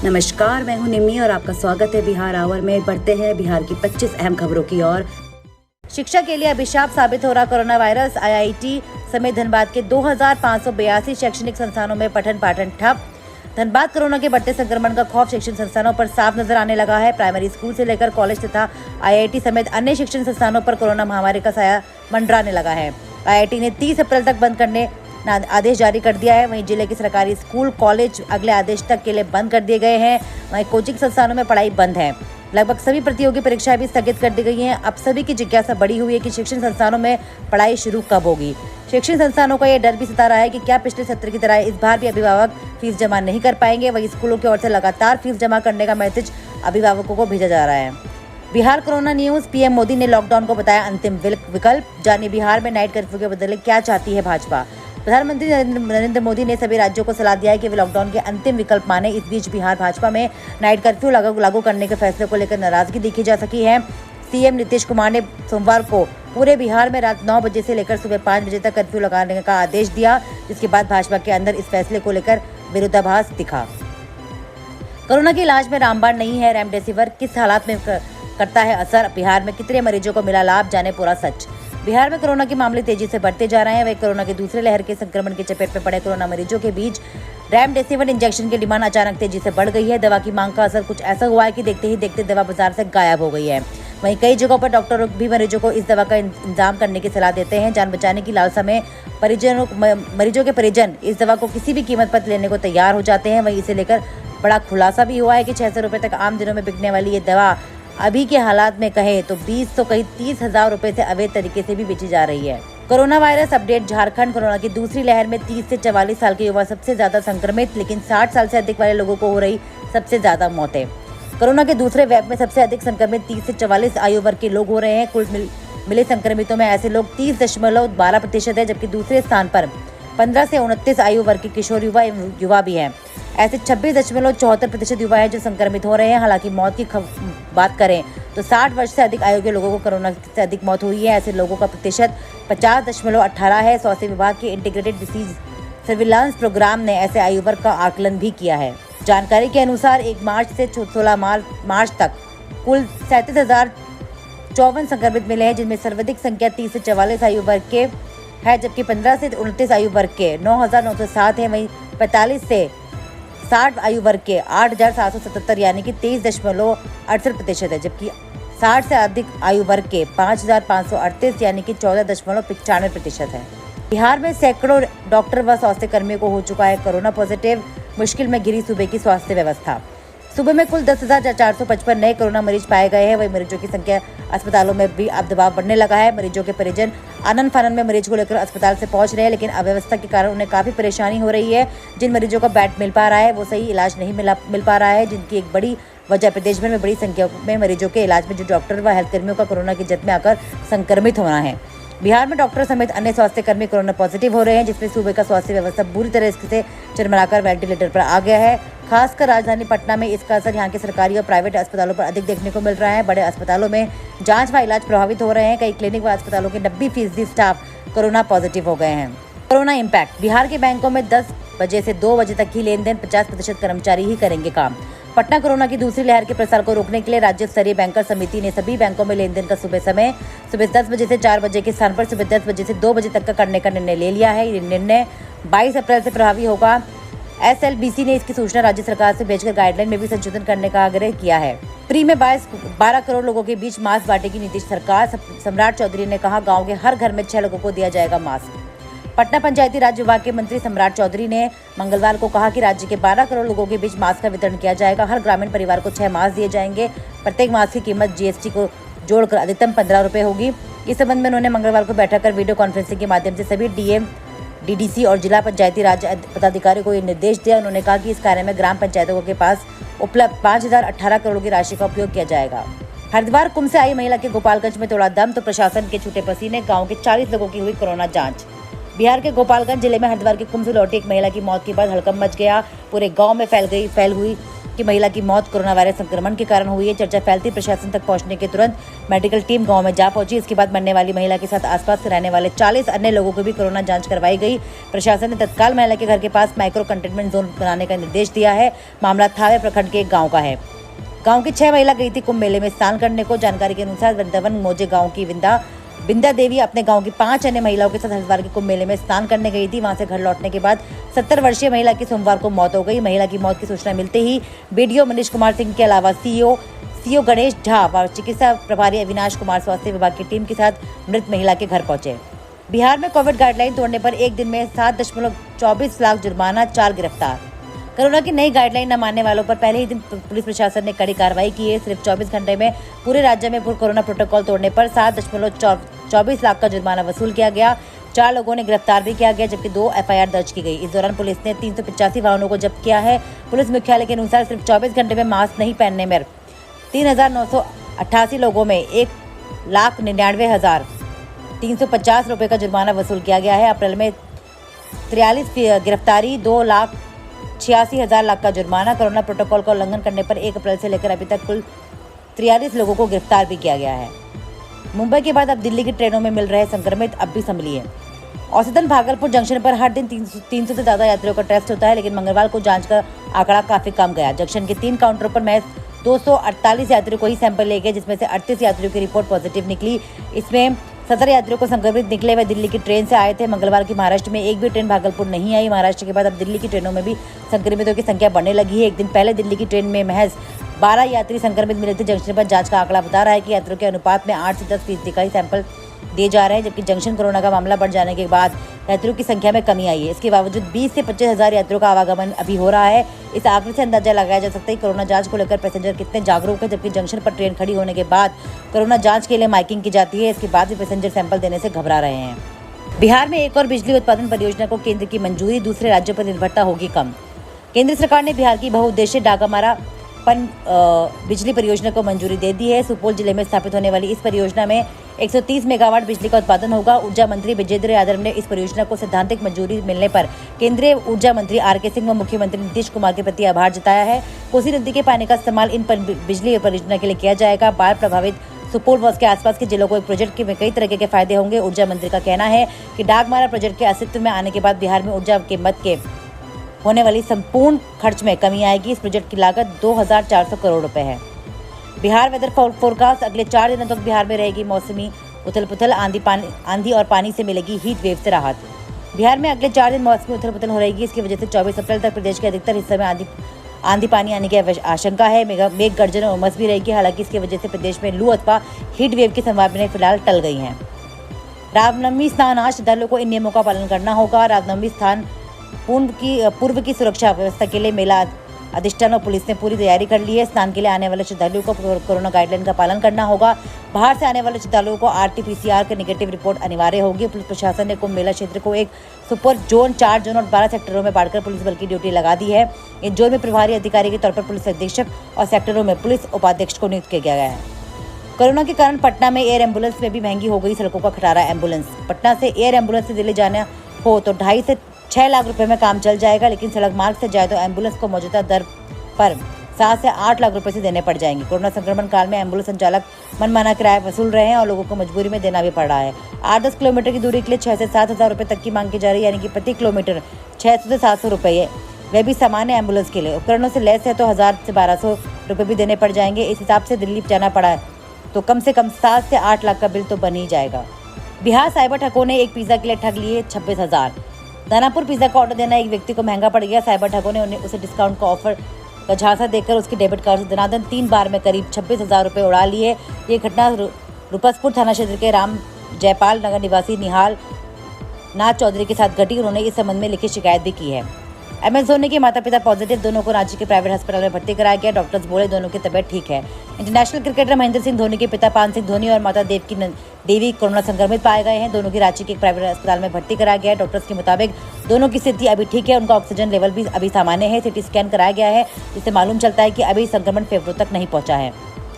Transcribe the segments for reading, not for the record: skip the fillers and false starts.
नमस्कार, मैं हूं निम्मी और आपका स्वागत है बिहार आवर में। बढ़ते हैं बिहार की 25 अहम खबरों की ओर। शिक्षा के लिए अभिशाप साबित हो रहा कोरोना वायरस। आईआईटी समेत धनबाद के 2582 शैक्षणिक संस्थानों में पठन पाठन ठप। धनबाद कोरोना के बढ़ते संक्रमण का खौफ शिक्षण संस्थानों पर साफ नजर आने लगा है। प्राइमरी स्कूल से लेकर कॉलेज तथा आईआईटी समेत अन्य शिक्षण संस्थानों पर कोरोना महामारी का साया मंडराने लगा है। आईआईटी ने 30 अप्रैल तक बंद करने आदेश जारी कर दिया है। वहीं जिले के सरकारी स्कूल कॉलेज अगले आदेश तक के लिए बंद कर दिए गए हैं। वहीं कोचिंग संस्थानों में पढ़ाई बंद है। लगभग सभी प्रतियोगी परीक्षाएं भी स्थगित कर दी गई हैं। अब सभी की जिज्ञासा बढ़ी हुई है कि शिक्षण संस्थानों में पढ़ाई शुरू कब होगी। शिक्षण संस्थानों का यह डर भी सता रहा है कि क्या पिछले सत्र की तरह इस बार भी अभिभावक फीस जमा नहीं कर पाएंगे। वहीं स्कूलों की ओर से लगातार फीस जमा करने का मैसेज अभिभावकों को भेजा जा रहा है। Bihar corona news. PM Modi ने लॉकडाउन को बताया अंतिम विकल्प। जानिए बिहार में नाइट कर्फ्यू के बदले क्या चाहती है भाजपा। प्रधानमंत्री नरेंद्र मोदी ने सभी राज्यों को सलाह दिया है कि वे लॉकडाउन के अंतिम विकल्प माने। इस बीच बिहार भाजपा में नाइट कर्फ्यू लागू करने के फैसले को लेकर नाराजगी देखी जा सकी है। सीएम नीतीश कुमार ने सोमवार को पूरे बिहार में रात 9 बजे से लेकर सुबह 5 बजे तक कर्फ्यू लगाने का आदेश दिया, जिसके बाद भाजपा के अंदर इस फैसले को लेकर विरोधाभास दिखा। कोरोना के इलाज में रामबाण नहीं है। रेमडेसिविर किस हालात में करता है असर। बिहार में कितने मरीजों को मिला लाभ, जाने पूरा सच। बिहार में कोरोना के मामले तेजी से बढ़ते जा रहे हैं। वही कोरोना के दूसरे लहर के संक्रमण की चपेट में पड़े कोरोना मरीजों के बीच रेमडेसिविर इंजेक्शन की डिमांड अचानक तेजी से बढ़ गई है। दवा की मांग का असर कुछ ऐसा हुआ है कि देखते ही देखते दवा बाजार से गायब हो गई है। वहीं कई जगहों पर डॉक्टर भी मरीजों को इस दवा का इंतजाम करने की सलाह देते हैं। जान बचाने की लालसा में मरीजों के परिजन इस दवा को किसी भी कीमत पर लेने को तैयार हो जाते हैं। वहीं इसे लेकर बड़ा खुलासा भी हुआ है कि 600 रुपये तक आम दिनों में बिकने वाली ये दवा अभी के हालात में कहें तो 20 तो कहीं 30,000 रुपए से अवैध तरीके से भी बेची जा रही है। Corona virus update. Jharkhand. Corona की दूसरी लहर में 30 से 44 साल के युवा सबसे ज्यादा संक्रमित, लेकिन 60 साल से अधिक वाले लोगों को हो रही सबसे ज्यादा मौतें। कोरोना के दूसरे वेव में सबसे अधिक संक्रमित 30 से 44 आयु वर्ग के लोग हो रहे हैं। कुल मिले संक्रमितों में ऐसे लोग 30.12% है, जबकि दूसरे स्थान पर 15 से 29 आयु वर्ग के किशोर युवा भी हैं। ऐसे 26.74% युवा है जो संक्रमित हो रहे हैं। हालांकि मौत की बात करें तो 60 वर्ष से अधिक आयु के लोगों को कोरोना से अधिक मौत हुई है। ऐसे लोगों का प्रतिशत 50.18 है। स्वास्थ्य विभाग के इंटीग्रेटेड डिसीज सर्विलांस प्रोग्राम ने ऐसे आयु वर्ग का आकलन भी किया है। जानकारी के अनुसार 1 मार्च से 16 मार्च तक कुल 37,054 संक्रमित मिले हैं, जिनमें सर्वाधिक संख्या 30 से 44 आयु वर्ग के है, जबकि 15 से 29 आयु वर्ग के 9,907 है। वहीं 45 से 60 आयु वर्ग के 8,777 यानी कि 23.68% है, जबकि 60 से अधिक आयु वर्ग के 5,538 यानी कि 14.95% है। बिहार में सैकड़ों डॉक्टर व स्वास्थ्य कर्मियों को हो चुका है कोरोना पॉजिटिव। मुश्किल में घिरी सूबे की स्वास्थ्य व्यवस्था। सूबे में कुल 10,455 नए कोरोना मरीज पाए गए हैं। वही मरीजों की संख्या अस्पतालों में भी अब दबाव बढ़ने लगा है। मरीजों के परिजन आनन फानन में मरीज को लेकर अस्पताल से पहुंच रहे हैं, लेकिन अव्यवस्था के कारण उन्हें काफी परेशानी हो रही है। जिन मरीजों को बेड मिल पा रहा है वो सही इलाज नहीं मिल पा रहा है, जिनकी एक बड़ी वजह प्रदेश भर में बड़ी संख्या में मरीजों के इलाज में जो डॉक्टर व हेल्थ कर्मियों का कोरोना की जद में आकर संक्रमित होना है। बिहार में डॉक्टर समेत अन्य स्वास्थ्य कर्मी कोरोना पॉजिटिव हो रहे हैं, जिसमें सूबे का स्वास्थ्य व्यवस्था बुरी तरह से चरमराकर वेंटिलेटर पर आ गया है। खासकर राजधानी पटना में इसका असर यहाँ के सरकारी और प्राइवेट अस्पतालों पर अधिक देखने को मिल रहा है। बड़े अस्पतालों में जांच व इलाज प्रभावित हो रहे हैं। कई क्लिनिक व अस्पतालों के 90% स्टाफ कोरोना पॉजिटिव हो गए हैं। Corona impact. बिहार के बैंकों में 10 बजे से 2 बजे तक ही लेन देन, 50% कर्मचारी ही करेंगे काम। पटना कोरोना की दूसरी लहर के प्रसार को रोकने के लिए राज्य स्तरीय बैंकर समिति ने सभी बैंकों में लेन देन का सुबह 10 बजे से 4 बजे के स्थान पर सुबह 10 बजे से 2 बजे तक का करने का निर्णय ले लिया है। ये निर्णय 22 अप्रैल से प्रभावी होगा। एसएलबीसी ने इसकी सूचना राज्य सरकार से भेजकर गाइडलाइन में भी संशोधन करने का आग्रह किया है। फ्री में 12 करोड़ लोगों के बीच मास्क बांटेगी नीतीश सरकार। सम्राट चौधरी ने कहा, गाँव के हर घर में 6 लोगों को दिया जाएगा मास्क। पटना पंचायती राज विभाग के मंत्री सम्राट चौधरी ने मंगलवार को कहा कि राज्य के 12 करोड़ लोगों के बीच मास्क का वितरण किया जाएगा। हर ग्रामीण परिवार को 6 मास्क दिए जाएंगे। प्रत्येक मास्क की कीमत जीएसटी को जोड़कर अधिकतम 15 रुपए होगी। इस संबंध में उन्होंने मंगलवार को बैठक कर वीडियो कॉन्फ्रेंसिंग के माध्यम से सभी डीएम, डीडीसी और जिला पंचायती राज पदाधिकारियों को ये निर्देश दिया। उन्होंने कहा कि इस कार्य में ग्राम पंचायतों के पास उपलब्ध 5,018 करोड़ की राशि का उपयोग किया जाएगा। हरिद्वार कुंभ से आई महिला के गोपालगंज में तोड़ा दम, तो प्रशासन के छूटे पसीने। गाँव के 40 लोगों की हुई कोरोना जाँच। बिहार के गोपालगंज जिले में हरिद्वार के कुंभ से लौटी एक महिला की मौत के बाद हड़कंप मच गया। पूरे गांव में फैल हुई कि महिला की मौत कोरोना वायरस संक्रमण के कारण हुई है। चर्चा फैलती प्रशासन तक पहुंचने के तुरंत मेडिकल टीम गांव में जा पहुंची। इसके बाद मरने वाली महिला के साथ आसपास रहने वाले 40 अन्य लोगों को भी कोरोना जांच करवाई गई। प्रशासन ने तत्काल महिला के घर के पास माइक्रो कंटेनमेंट जोन बनाने का निर्देश दिया है। मामला थावे प्रखंड के एक गाँव का है। गांव की 6 महिला गई थी कुंभ मेले में स्नान करने को। जानकारी के अनुसार वृंदावन मोजे गांव की बिंदा देवी अपने गांव की 5 अन्य महिलाओं के साथ हरिद्वार के कुंभ मेले में स्नान करने गई थी। वहां से घर लौटने के बाद 70 वर्षीय महिला की सोमवार को मौत हो गई। महिला की मौत की सूचना मिलते ही बीडीओ मनीष कुमार सिंह के अलावा सीओ गणेश झा व चिकित्सा प्रभारी अविनाश कुमार स्वास्थ्य विभाग की टीम के साथ मृत महिला के घर पहुंचे। बिहार में कोविड गाइडलाइन तोड़ने पर एक दिन में 7.24 लाख जुर्माना, 4 गिरफ्तार। कोरोना की नई गाइडलाइन न मानने वालों पर पहले ही दिन पुलिस प्रशासन ने कड़ी कार्रवाई की है। सिर्फ 24 घंटे में पूरे राज्य में कोरोना प्रोटोकॉल तोड़ने पर 7.24 लाख का जुर्माना वसूल किया गया। 4 लोगों ने गिरफ्तार भी किया गया, जबकि 2 एफआईआर दर्ज की गई। इस दौरान पुलिस ने 385 वाहनों को जब्त किया है। पुलिस मुख्यालय के अनुसार सिर्फ 24 घंटे में मास्क नहीं पहनने में 3,988 लोगों में 1,99,350 रुपये का जुर्माना वसूल किया गया है। अप्रैल में 43 गिरफ्तारी, 2,86,000 लाख का जुर्माना। कोरोना प्रोटोकॉल का उल्लंघन करने पर 1 अप्रैल से लेकर अभी तक कुल 43 लोगों को गिरफ्तार भी किया गया है। मुंबई के बाद अब दिल्ली की ट्रेनों में मिल रहे संक्रमित अब भी संभलिए। औसतन भागलपुर जंक्शन पर हर दिन 300 से ज़्यादा यात्रियों का टेस्ट होता है, लेकिन मंगलवार को जांच का आंकड़ा काफी कम गया। जंक्शन के 3 काउंटरों पर महज 248 यात्रियों को ही सैंपल लिए गए, जिसमें से 38 यात्रियों की रिपोर्ट पॉजिटिव निकली। इसमें 17 यात्रियों को संक्रमित निकले हुए दिल्ली की ट्रेन से आए थे। मंगलवार की महाराष्ट्र में एक भी ट्रेन भागलपुर नहीं आई। महाराष्ट्र के बाद अब दिल्ली की ट्रेनों में भी संक्रमितों की संख्या बढ़ने लगी है। एक दिन पहले दिल्ली की ट्रेन में महज 12 यात्री संक्रमित मिले थे। जंक्शन पर जांच का आंकड़ा बता रहा है कि यात्रियों के अनुपात में 8 से 10% का ही सैंपल दिए जा रहे हैं, जबकि जंक्शन कोरोना का मामला बढ़ जाने के बाद यात्रियों की संख्या में कमी आई है। इसके बावजूद 20 से 25 हज़ार यात्रियों का आवागमन अभी हो रहा है। इस आंकड़े से अंदाजा लगाया जा सकता है कि कोरोना जांच को लेकर पैसेंजर कितने जागरूक है। जबकि जंक्शन पर ट्रेन खड़ी होने के बाद कोरोना जांच के लिए माइकिंग की जाती है, इसके बाद भी पैसेंजर सैंपल देने से घबरा रहे हैं। बिहार में एक और बिजली उत्पादन परियोजना को केंद्र की मंजूरी, दूसरे राज्यों पर निर्भरता होगी कम। केंद्र सरकार ने बिहार की बहुउद्देशीय डागामारा बिजली परियोजना को मंजूरी दे दी है। सुपौल जिले में स्थापित होने वाली इस परियोजना में 130 मेगावाट बिजली का उत्पादन होगा। ऊर्जा मंत्री विजेंद्र यादव ने इस परियोजना को सैद्धांतिक मंजूरी मिलने पर केंद्रीय ऊर्जा मंत्री आर.के. सिंह व मुख्यमंत्री नीतीश कुमार के प्रति आभार जताया है। कोसी नदी के पानी का इस्तेमाल इन बिजली परियोजना के लिए किया जाएगा। बाढ़ प्रभावित सुपौल व उसके आसपास के जिलों को एक प्रोजेक्ट में कई तरह के फायदे होंगे। ऊर्जा मंत्री का कहना है कि डागमारा प्रोजेक्ट के अस्तित्व में आने के बाद बिहार में ऊर्जा के मद के होने वाली संपूर्ण खर्च में कमी आएगी। इस प्रोजेक्ट की लागत 2,400 करोड़ रुपए है। बिहार वेदर फोरकास्ट, अगले 4 दिनों तक बिहार में रहेगी मौसमी उथल-पुथल, आंधी और पानी से मिलेगी हीट वेव से राहत। बिहार में अगले 4 दिन मौसमी उथल-पुथल हो रहेगी। इसकी वजह से 24 अप्रैल तक प्रदेश के अधिकतर हिस्से में आंधी पानी आने की आशंका है। मेघ गर्जन और उमस भी रहेगी। हालांकि इसकी वजह से प्रदेश में लू अथवा हीट वेव की संभावनाएं फिलहाल टल गई हैं। रामनवमी स्नान, आज श्रद्धालुओं को इन नियमों का पालन करना होगा। रामनवमी स्थान पूर्व की सुरक्षा व्यवस्था के लिए मेला अधिष्ठान और पुलिस ने पूरी तैयारी कर ली है। स्नान के लिए आने वाले श्रद्धालुओं को कोरोना गाइडलाइन का पालन करना होगा। बाहर से आने वाले श्रद्धालुओं को RT-PCR की नेगेटिव रिपोर्ट अनिवार्य होगी। पुलिस प्रशासन ने कुंभ मेला क्षेत्र को एक सुपर जोन, 4 जोन और 12 सेक्टरों में बांटकर पुलिस बल की ड्यूटी लगा दी है। इन जोन में प्रभारी अधिकारी के तौर पर पुलिस अधीक्षक और सेक्टरों में पुलिस उपाध्यक्ष को नियुक्त किया गया है। कोरोना के कारण पटना में एयर एम्बुलेंस में भी महंगी हो गई सड़कों का खटारा। एम्बुलेंस पटना से एयर एम्बुलेंस से दिल्ली जाना हो तो 2.5 से 6 लाख रुपए में काम चल जाएगा, लेकिन सड़क मार्ग से जाए तो एम्बुलेंस को मौजूदा दर पर 7 से 8 लाख रुपए से देने पड़ जाएंगे। कोरोना संक्रमण काल में एम्बुलेंस संचालक मनमाना किराया वसूल रहे हैं और लोगों को मजबूरी में देना भी पड़ रहा है। 8-10 किलोमीटर की दूरी के लिए 6 से 7 हज़ार रुपये तक की मांग की जा रही है, यानी कि प्रति किलोमीटर 600 से 700 रुपये, वह भी सामान्य एम्बुलेंस के लिए। उपकरणों से लैस है तो 1000 से 1200 रुपये भी देने पड़ जाएंगे। इस हिसाब से दिल्ली जाना पड़ा तो कम से कम 7 से 8 लाख का बिल तो बन ही जाएगा। बिहार साइबर ठगों ने एक पिज्जा के लिए ठग लिए 26,000। दानापुर पिज्जा का ऑर्डर देना एक व्यक्ति को महंगा पड़ गया। साइबर ठगों ने उसे डिस्काउंट का ऑफर का झांसा देकर उसके डेबिट कार्ड से धनाधन 3 बार में करीब 26,000 रुपये उड़ा लिए। ये घटना रुपसपुर थाना क्षेत्र के राम जयपाल नगर निवासी निहाल नाथ चौधरी के साथ घटी। उन्होंने इस संबंध में लिखित शिकायत भी की है। MS धोनी के माता पिता पॉजिटिव, दोनों को रांची के प्राइवेट अस्पताल में भर्ती कराया गया। डॉक्टर्स बोले दोनों की तबीयत ठीक है। इंटरनेशनल क्रिकेटर महेंद्र सिंह धोनी के पिता पान सिंह धोनी और माता देवी कोरोना संक्रमित पाए गए हैं। दोनों की रांची के एक प्राइवेट अस्पताल में भर्ती कराया गया है। डॉक्टर्स के मुताबिक दोनों की स्थिति अभी ठीक है। उनका ऑक्सीजन लेवल भी अभी सामान्य है। CT स्कैन कराया गया है, जिससे मालूम चलता है कि अभी संक्रमण फेफड़ों तक नहीं पहुंचा है।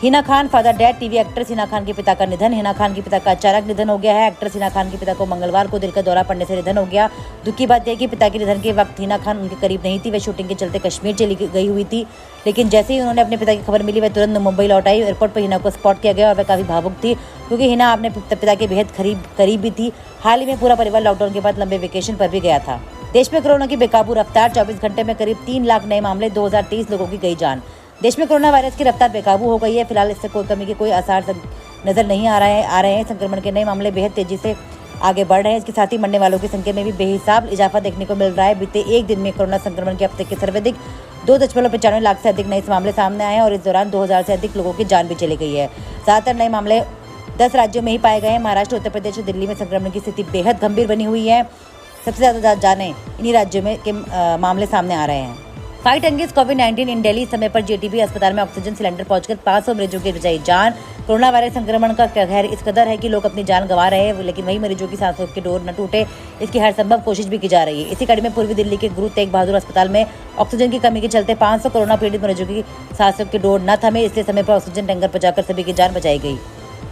Hina Khan father dead. TV actress Hina Khan के पिता का निधन। हिना खान के पिता का अचानक निधन हो गया है। एक्ट्रेस हिना खान के पिता को मंगलवार को दिल का दौरा पड़ने से निधन हो गया। दुख की बात यह कि पिता के निधन के वक्त हिना खान उनके करीब नहीं थी। वह शूटिंग के चलते कश्मीर चली गई हुई थी, लेकिन जैसे ही उन्होंने अपने पिता की खबर मिली, वह तुरंत मुंबई लौट आई। एयरपोर्ट पर हिना को स्पॉट किया गया और वह काफ़ी भावुक थी, क्योंकि हिना अपने पिता के बेहद करीब भी थी। हाल ही में पूरा परिवार लॉकडाउन के बाद लंबे वेकेशन पर भी गया था। देश में कोरोना की बेकाबू रफ्तार। 24 घंटे में करीब 3 लाख नए मामले, 2023 लोगों की गई जान। देश में कोरोना वायरस की रफ्तार बेकाबू हो गई है। फिलहाल इससे कोई कमी के कोई आसार नजर नहीं आ रहे हैं। संक्रमण के नए मामले बेहद तेजी से आगे बढ़ रहे हैं। इसके साथ ही मरने वालों की संख्या में भी बेहिसाब इजाफा देखने को मिल रहा है। बीते एक दिन में कोरोना संक्रमण के अब तक के सर्वाधिक 2.95 लाख से अधिक नए मामले सामने आए हैं और इस दौरान 2000 से अधिक लोगों की जान भी चली गई है। ज्यादातर नए मामले 10 राज्यों में ही पाए गए हैं। महाराष्ट्र, उत्तर प्रदेश और दिल्ली में संक्रमण की स्थिति बेहद गंभीर बनी हुई है। सबसे ज्यादा जाने इन्हीं राज्यों में के मामले सामने आ रहे हैं। फाइट अगेंस्ट कोविड-19 इन दिल्ली। समय पर जेटीबी अस्पताल में ऑक्सीजन सिलेंडर पहुंचकर 500 मरीजों की बचाई जान। कोरोना वायरस संक्रमण का कहर इस कदर है कि लोग अपनी जान गंवा रहे हैं, लेकिन वही मरीजों की सांसों की डोर न टूटे, इसकी हर संभव कोशिश भी की जा रही है। इसी कड़ी में पूर्वी दिल्ली के गुरु तेग बहादुर अस्पताल में ऑक्सीजन की कमी के चलते 500 कोरोना पीड़ित मरीजों की सांसों की डोर न थमे, इसलिए समय पर ऑक्सीजन टैंकर पहुंचाकर सभी की जान बचाई गई।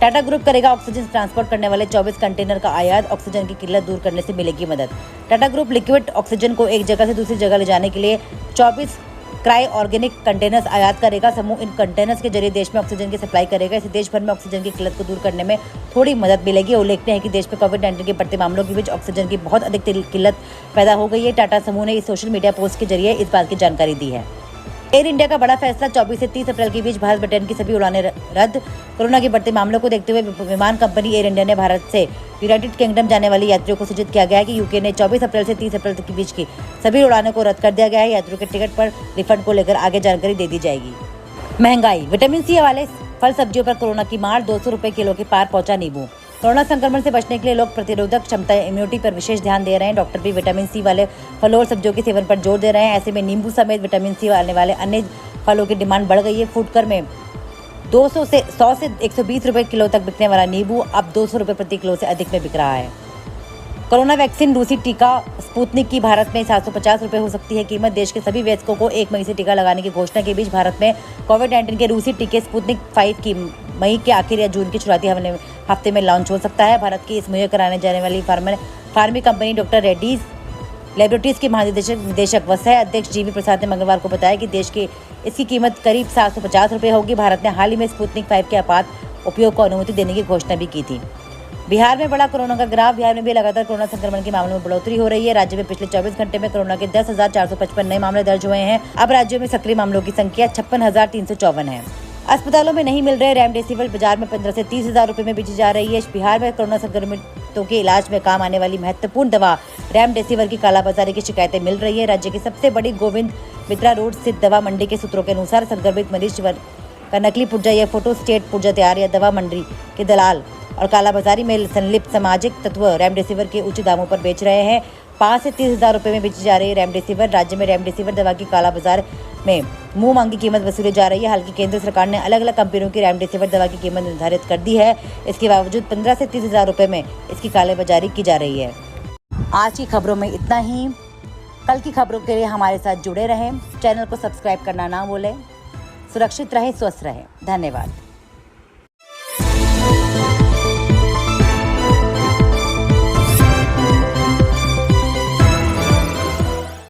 टाटा ग्रुप करेगा ऑक्सीजन ट्रांसपोर्ट करने वाले 24 कंटेनर का आयात। ऑक्सीजन की किल्लत दूर करने से मिलेगी मदद। टाटा ग्रुप लिक्विड ऑक्सीजन को एक जगह से दूसरी जगह ले जाने के लिए 24 क्राई ऑर्गेनिक कंटेनर्स आयात करेगा। समूह इन कंटेनर्स के जरिए देश में ऑक्सीजन की सप्लाई करेगा। इससे देश भर में ऑक्सीजन की किल्लत को दूर करने में थोड़ी मदद मिलेगी। उल्लेखनीय है कि देश में कोविड-19 के बढ़ते मामलों के बीच ऑक्सीजन की बहुत अधिक किल्लत पैदा हो गई है। टाटा समूह ने इस सोशल मीडिया पोस्ट के जरिए इस बात की जानकारी दी है। एयर इंडिया का बड़ा फैसला। 24 से 30 अप्रैल के बीच भारत ब्रिटेन की सभी उड़ानें रद्द। कोरोना के बढ़ते मामलों को देखते हुए विमान कंपनी एयर इंडिया ने भारत से यूनाइटेड किंगडम जाने वाले यात्रियों को सूचित किया गया है कि यूके ने 24 अप्रैल से 30 अप्रैल तक के बीच की सभी उड़ानों को रद्द कर दिया गया है। यात्रियों के टिकट पर रिफंड को लेकर आगे जानकारी दे दी जाएगी। महंगाई। विटामिन सी वाले फल सब्जियों पर कोरोना की मार। 200 रुपए किलो के पार पहुंचा नींबू। कोरोना संक्रमण से बचने के लिए लोग प्रतिरोधक क्षमता इम्यूनिटी पर विशेष ध्यान दे रहे हैं। डॉक्टर भी विटामिन सी वाले फलों और सब्जियों के सेवन पर जोर दे रहे हैं। ऐसे में नींबू समेत विटामिन सी आने वाले अन्य फलों की डिमांड बढ़ गई है। फूडकर में 100 से 120 रुपए किलो तक बिकने वाला नींबू अब 200 रुपए प्रति किलो से अधिक में बिक रहा है। Corona vaccine. रूसी टीका स्पुतनिक की भारत में 750 रुपए हो सकती है कीमत। देश के सभी वयस्कों को 1 मई से टीका लगाने की घोषणा के बीच भारत में कोविड-19 के रूसी टीके स्पुतनिक 5 की मई के आखिर या जून के शुरुआती हफ्ते में लॉन्च हो सकता है। भारत की इस मुहैया कराने जाने वाली फार्मी कंपनी डॉक्टर रेड्डीज लेबोरेटरीज के महानिदेशक व सह अध्यक्ष जीवी प्रसाद ने मंगलवार को बताया कि देश के इसकी कीमत करीब 750 रुपए होगी। भारत ने हाल ही में स्पुतनिक 5 के आपात उपयोग को अनुमति देने की घोषणा भी की थी। बिहार में बड़ा कोरोना का ग्राफ। बिहार में भी लगातार कोरोना संक्रमण के मामलों में बढ़ोतरी हो रही है। राज्य में पिछले 24 घंटे में कोरोना के 10,455 नए मामले दर्ज हुए हैं। अब राज्यों में सक्रिय मामलों की संख्या 56,354 है। अस्पतालों में नहीं मिल रहे रेमडेसिविर। बाजार में 15 से 30 हजार रुपए में बेची जा रही है। बिहार में कोरोना संक्रमितों के इलाज में काम आने वाली महत्वपूर्ण दवा रेमडेसिविर की कालाबाजारी की शिकायतें मिल रही है। राज्य की सबसे बड़ी गोविंद मित्रा रोड स्थित दवा मंडी के सूत्रों के अनुसार संक्रमित मरीज का नकली पुर्जा या फोटो स्टेट पुर्जा तैयार या दवा मंडी के दलाल और कालाबाजारी में संलिप्त सामाजिक तत्व रेमडेसिविर के उच्च दामों पर बेच रहे हैं। 5 से 30 हजार रुपए में बेची जा रही है रेमडेसिविर। राज्य में रेमडेसिविर दवा की कालाबाजार में मुंह मांगी कीमत वसूली जा रही है। हालांकि केंद्र सरकार ने अलग अलग कंपनियों की रेमडेसिविर दवा की कीमत निर्धारित कर दी है। इसके बावजूद 15 से 30 हजार रुपए में इसकी कालाबाजारी की जा रही है। आज की खबरों में इतना ही। कल की खबरों के लिए हमारे साथ जुड़े रहें। चैनल को सब्सक्राइब करना ना भूलें। सुरक्षित रहें, स्वस्थ रहें। धन्यवाद।